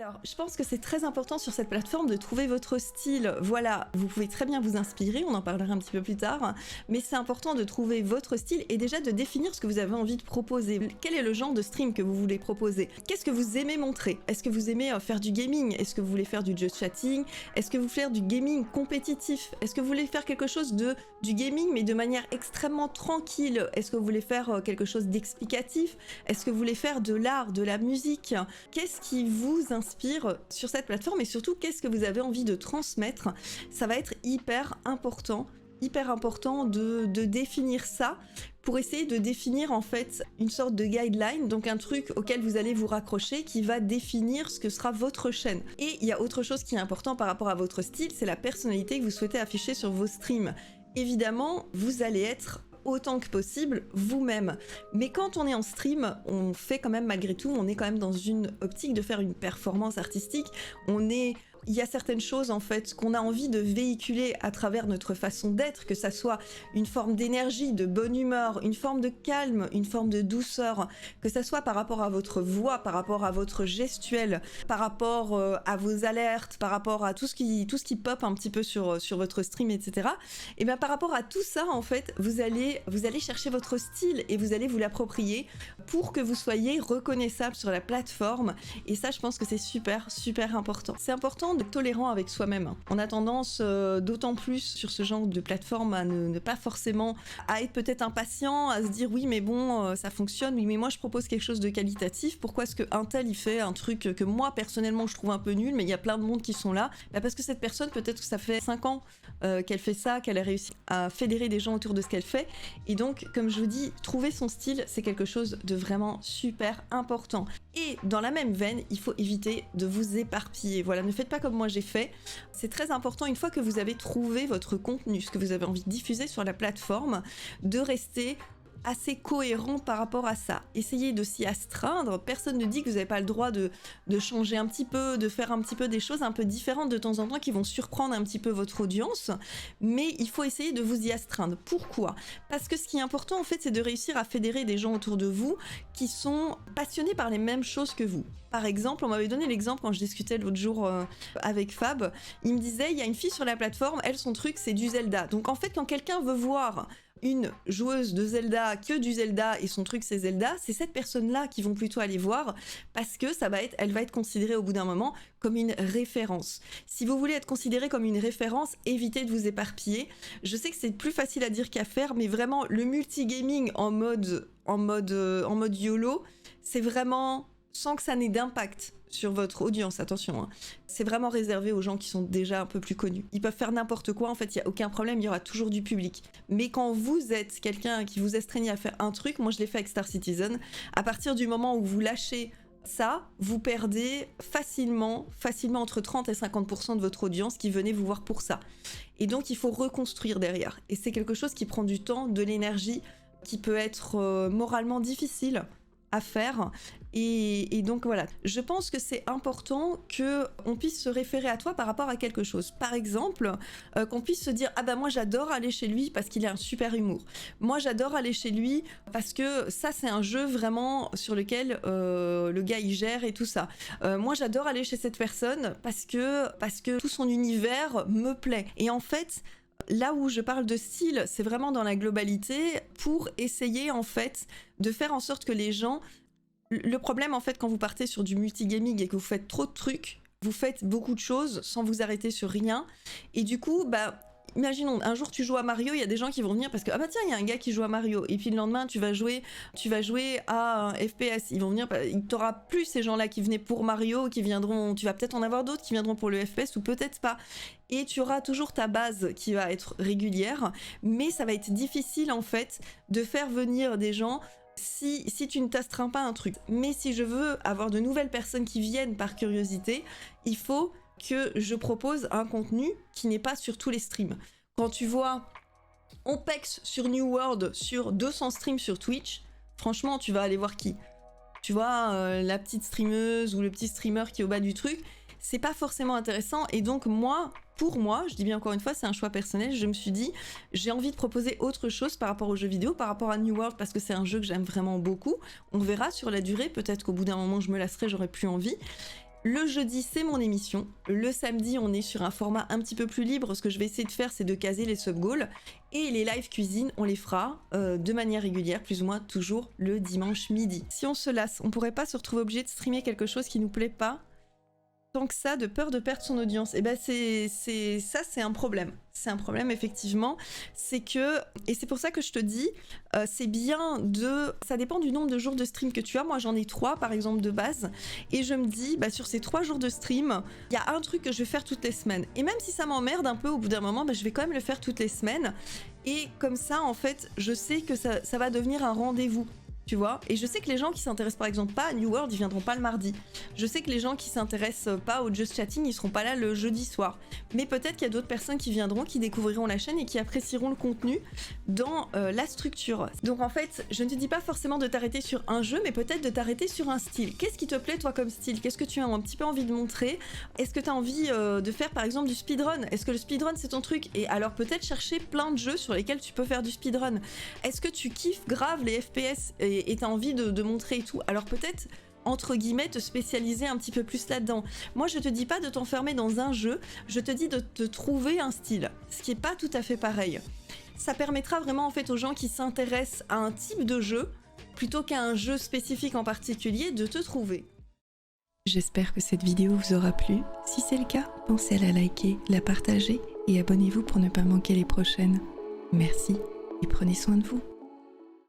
Alors, je pense que c'est très important sur cette plateforme de trouver votre style. Voilà, vous pouvez très bien vous inspirer, on en parlera un petit peu plus tard, mais c'est important de trouver votre style et déjà de définir ce que vous avez envie de proposer. Quel est le genre de stream que vous voulez proposer? Qu'est-ce que vous aimez montrer? Est-ce que vous aimez faire du gaming? Est-ce que vous voulez faire du just chatting? Est-ce que vous voulez faire du gaming compétitif? Est-ce que vous voulez faire quelque chose du gaming mais de manière extrêmement tranquille? Est-ce que vous voulez faire quelque chose d'explicatif? Est-ce que vous voulez faire de l'art, de la musique? Qu'est-ce qui vous inspire sur cette plateforme et surtout qu'est-ce que vous avez envie de transmettre? Ça va être hyper important de définir ça pour essayer de définir en fait une sorte de guideline, donc un truc auquel vous allez vous raccrocher qui va définir ce que sera votre chaîne. Et il y a autre chose qui est important par rapport à votre style, c'est la personnalité que vous souhaitez afficher sur vos streams. Évidemment, vous allez être autant que possible vous-même. Mais quand on est en stream, on fait quand même malgré tout, on est quand même dans une optique de faire une performance artistique. Il y a certaines choses en fait qu'on a envie de véhiculer à travers notre façon d'être, que ça soit une forme d'énergie, de bonne humeur, une forme de calme, une forme de douceur, que ça soit par rapport à votre voix, par rapport à votre gestuelle, par rapport à vos alertes, par rapport à tout ce qui pop un petit peu sur votre stream, etc. Et bien par rapport à tout ça en fait, vous allez chercher votre style et vous allez vous l'approprier pour que vous soyez reconnaissable sur la plateforme. Et ça, je pense que c'est super important. C'est important d'être tolérant avec soi-même. On a tendance, d'autant plus sur ce genre de plateforme, à ne pas forcément, à être peut-être impatient, à se dire oui mais bon, ça fonctionne, oui mais moi je propose quelque chose de qualitatif, pourquoi est-ce qu'un tel il fait un truc que moi personnellement je trouve un peu nul, mais il y a plein de monde qui sont là? Parce que cette personne, peut-être que ça fait 5 ans qu'elle fait ça, qu'elle a réussi à fédérer des gens autour de ce qu'elle fait, et donc comme je vous dis, trouver son style, c'est quelque chose de vraiment super important. Et dans la même veine, il faut éviter de vous éparpiller. Voilà, ne faites pas comme moi j'ai fait. C'est très important, une fois que vous avez trouvé votre contenu, ce que vous avez envie de diffuser sur la plateforme, de rester assez cohérent par rapport à ça. Essayez de s'y astreindre. Personne ne dit que vous n'avez pas le droit de changer un petit peu, de faire un petit peu des choses un peu différentes de temps en temps qui vont surprendre un petit peu votre audience, mais il faut essayer de vous y astreindre. Pourquoi? Parce que ce qui est important en fait, c'est de réussir à fédérer des gens autour de vous qui sont passionnés par les mêmes choses que vous. Par exemple, on m'avait donné l'exemple quand je discutais l'autre jour avec Fab, il me disait, il y a une fille sur la plateforme, elle, son truc, c'est du Zelda. Donc en fait, quand quelqu'un veut voir une joueuse de Zelda, que du Zelda, et son truc c'est Zelda, c'est cette personne-là qui vont plutôt aller voir, parce que elle va être considérée au bout d'un moment comme une référence. Si vous voulez être considéré comme une référence, évitez de vous éparpiller. Je sais que c'est plus facile à dire qu'à faire, mais vraiment, le multigaming en mode YOLO, c'est vraiment sans que ça n'ait d'impact sur votre audience, attention, hein. C'est vraiment réservé aux gens qui sont déjà un peu plus connus. Ils peuvent faire n'importe quoi, en fait, il n'y a aucun problème, il y aura toujours du public. Mais quand vous êtes quelqu'un qui vous astreignez à faire un truc, moi je l'ai fait avec Star Citizen, à partir du moment où vous lâchez ça, vous perdez facilement entre 30 et 50% de votre audience qui venait vous voir pour ça. Et donc il faut reconstruire derrière. Et c'est quelque chose qui prend du temps, de l'énergie, qui peut être moralement difficile à faire, et donc voilà, je pense que c'est important qu'on puisse se référer à toi par rapport à quelque chose. Par exemple, qu'on puisse se dire, ah bah moi j'adore aller chez lui parce qu'il a un super humour, moi j'adore aller chez lui parce que ça c'est un jeu vraiment sur lequel le gars il gère et tout ça, moi j'adore aller chez cette personne parce que tout son univers me plaît. Et en fait, là où je parle de style, c'est vraiment dans la globalité pour essayer en fait de faire en sorte que les gens... Le problème en fait quand vous partez sur du multigaming et que vous faites trop de trucs, vous faites beaucoup de choses sans vous arrêter sur rien, et du coup, bah... Imaginons, un jour tu joues à Mario, il y a des gens qui vont venir parce que ah bah tiens, il y a un gars qui joue à Mario, et puis le lendemain tu vas jouer à un FPS, ils vont venir, il t'aura plus ces gens-là qui venaient pour Mario, qui viendront, tu vas peut-être en avoir d'autres qui viendront pour le FPS ou peut-être pas, et tu auras toujours ta base qui va être régulière, mais ça va être difficile en fait de faire venir des gens si tu ne t'astreins pas un truc. Mais si je veux avoir de nouvelles personnes qui viennent par curiosité, il faut que je propose un contenu qui n'est pas sur tous les streams. Quand tu vois Ompex sur New World sur 200 streams sur Twitch, franchement tu vas aller voir qui? Tu vois la petite streameuse ou le petit streamer qui est au bas du truc, c'est pas forcément intéressant. Et donc pour moi, je dis bien encore une fois, c'est un choix personnel, je me suis dit, j'ai envie de proposer autre chose par rapport aux jeux vidéo, par rapport à New World, parce que c'est un jeu que j'aime vraiment beaucoup. On verra sur la durée, peut-être qu'au bout d'un moment je me lasserai, j'aurai plus envie. Le jeudi, c'est mon émission. Le samedi, on est sur un format un petit peu plus libre. Ce que je vais essayer de faire, c'est de caser les sub-goals. Et les live cuisine, on les fera de manière régulière, plus ou moins toujours le dimanche midi. Si on se lasse, on pourrait pas se retrouver obligé de streamer quelque chose qui nous plaît pas tant que ça, de peur de perdre son audience. Et ben c'est un problème. C'est un problème effectivement. C'est que, et c'est pour ça que je te dis, c'est bien de... Ça dépend du nombre de jours de stream que tu as. Moi j'en ai 3 par exemple de base. Et je me dis, sur ces 3 jours de stream, il y a un truc que je vais faire toutes les semaines. Et même si ça m'emmerde un peu au bout d'un moment, je vais quand même le faire toutes les semaines. Et comme ça en fait, je sais que ça va devenir un rendez-vous. Tu vois, et je sais que les gens qui s'intéressent par exemple pas à New World, ils viendront pas le mardi. Je sais que les gens qui s'intéressent pas au Just Chatting, ils seront pas là le jeudi soir. Mais peut-être qu'il y a d'autres personnes qui viendront, qui découvriront la chaîne et qui apprécieront le contenu dans la structure. Donc en fait, je ne te dis pas forcément de t'arrêter sur un jeu, mais peut-être de t'arrêter sur un style. Qu'est-ce qui te plaît toi comme style? Qu'est-ce que tu as un petit peu envie de montrer? Est-ce que tu as envie de faire par exemple du speedrun? Est-ce que le speedrun c'est ton truc? Et alors peut-être chercher plein de jeux sur lesquels tu peux faire du speedrun. Est-ce que tu kiffes grave les FPS et t'as envie de montrer et tout? Alors peut-être, entre guillemets, te spécialiser un petit peu plus là-dedans. Moi, je te dis pas de t'enfermer dans un jeu, je te dis de te trouver un style, ce qui est pas tout à fait pareil. Ça permettra vraiment en fait aux gens qui s'intéressent à un type de jeu, plutôt qu'à un jeu spécifique en particulier, de te trouver. J'espère que cette vidéo vous aura plu. Si c'est le cas, pensez à la liker, la partager et abonnez-vous pour ne pas manquer les prochaines. Merci et prenez soin de vous.